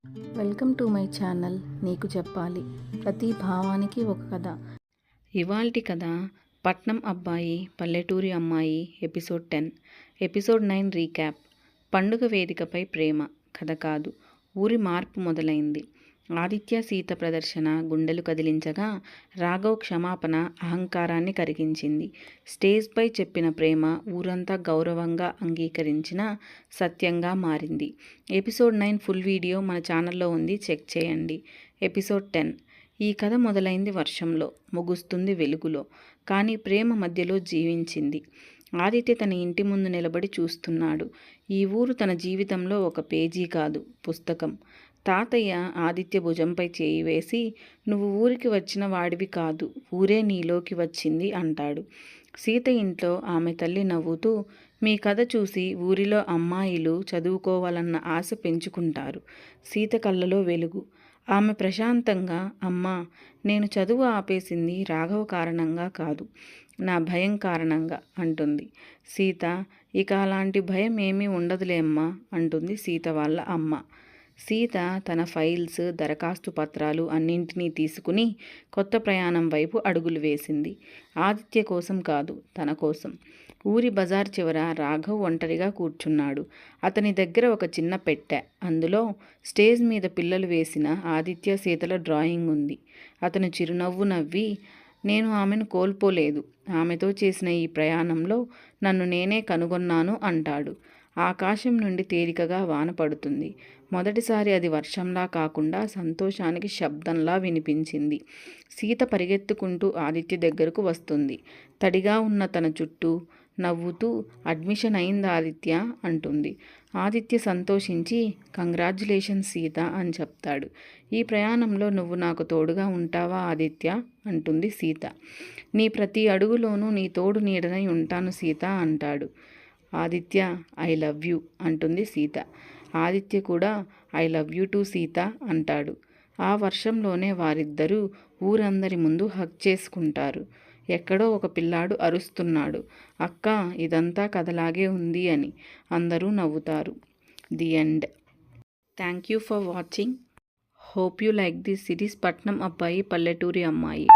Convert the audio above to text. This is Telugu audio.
Welcome to my channel. నీకు చెప్పాలి, ప్రతి భావానికి ఒక కథ. ఇవాల్టి కథ పట్నం అబ్బాయి పల్లెటూరి అమ్మాయి ఎపిసోడ్ 10. Episode 9 recap. పండుగ వేదికపై ప్రేమ కథ కాదు, ఊరి మార్పు మొదలైంది. ఆదిత్య సీత ప్రదర్శన గుండెలు కదిలించగా, రాఘవ్ క్షమాపణ అహంకారాన్ని కరిగించింది. స్టేజ్పై చెప్పిన ప్రేమ ఊరంతా గౌరవంగా అంగీకరించిన సత్యంగా మారింది. ఎపిసోడ్ 9 ఫుల్ వీడియో మన ఛానల్లో ఉంది, చెక్ చేయండి. ఎపిసోడ్ 10. ఈ కథ మొదలైంది వర్షంలో, ముగుస్తుంది వెలుగులో. కానీ ప్రేమ మధ్యలో జీవించింది. ఆదిత్య తన ఇంటి ముందు నిలబడి చూస్తున్నాడు. ఈ ఊరు తన జీవితంలో ఒక పేజీ కాదు, పుస్తకం. తాతయ్య ఆదిత్య భుజంపై చేయి వేసి, నువ్వు ఊరికి వచ్చిన వాడివి కాదు, ఊరే నీలోకి వచ్చింది అంటాడు. సీత ఇంట్లో ఆమె తల్లి నవ్వుతూ, మీ కథ చూసి ఊరిలో అమ్మాయిలు చదువుకోవాలన్న ఆశ పెంచుకుంటారు. సీత కళ్ళలో వెలుగు. ఆమె ప్రశాంతంగా, అమ్మా, నేను చదువు ఆపేసింది రాఘవ కారణంగా కాదు, నా భయం కారణంగా అంటుంది. సీత, ఇక అలాంటి భయం ఏమీ ఉండదులేమ్మా అంటుంది సీత వాళ్ళ అమ్మ. సీత తన ఫైల్స్, దరఖాస్తు పత్రాలు అన్నింటినీ తీసుకుని కొత్త ప్రయాణం వైపు అడుగులు వేసింది. ఆదిత్య కోసం కాదు, తన కోసం. ఊరి బజార్ చివర రాఘవ్ ఒంటరిగా కూర్చున్నాడు. అతని దగ్గర ఒక చిన్న పెట్టె. అందులో స్టేజ్ మీద పిల్లలు వేసిన ఆదిత్య సీతల డ్రాయింగ్ ఉంది. అతను చిరునవ్వు నవ్వి, నేను ఆమెను కోల్పోలేదు, ఆమెతో చేసిన ఈ ప్రయాణంలో నన్ను నేనే కనుగొన్నాను అంటాడు. ఆకాశం నుండి తేలికగా వాన పడుతుంది. మొదటిసారి అది వర్షంలా కాకుండా సంతోషానికి శబ్దంలా వినిపించింది. సీత పరిగెత్తుకుంటూ ఆదిత్య దగ్గరకు వస్తుంది. తడిగా ఉన్న తన చుట్టూ నవ్వుతూ, అడ్మిషన్ అయింది ఆదిత్య అంటుంది. ఆదిత్య సంతోషించి, కంగ్రాచ్యులేషన్స్ సీత అని చెప్తాడు. ఈ ప్రయాణంలో నువ్వు నాకు తోడుగా ఉంటావా ఆదిత్య అంటుంది సీత. నీ ప్రతి అడుగులోనూ నీ తోడు నీడనై ఉంటాను సీత అంటాడు. ఆదిత్య, ఐ లవ్ యూ అంటుంది సీత. ఆదిత్య కూడా I love you two Sita అంటాడు. ఆ వర్షంలోనే వారిద్దరూ ఊరందరి ముందు హగ్ చేసుకుంటారు. ఎక్కడో ఒక పిల్లాడు అరుస్తున్నాడు, అక్క, ఇదంతా కథలాగే ఉంది అని. అందరూ నవ్వుతారు. The end. Thank you for watching. Hope you like this series. పట్నం అబ్బాయి పల్లెటూరి అమ్మాయి.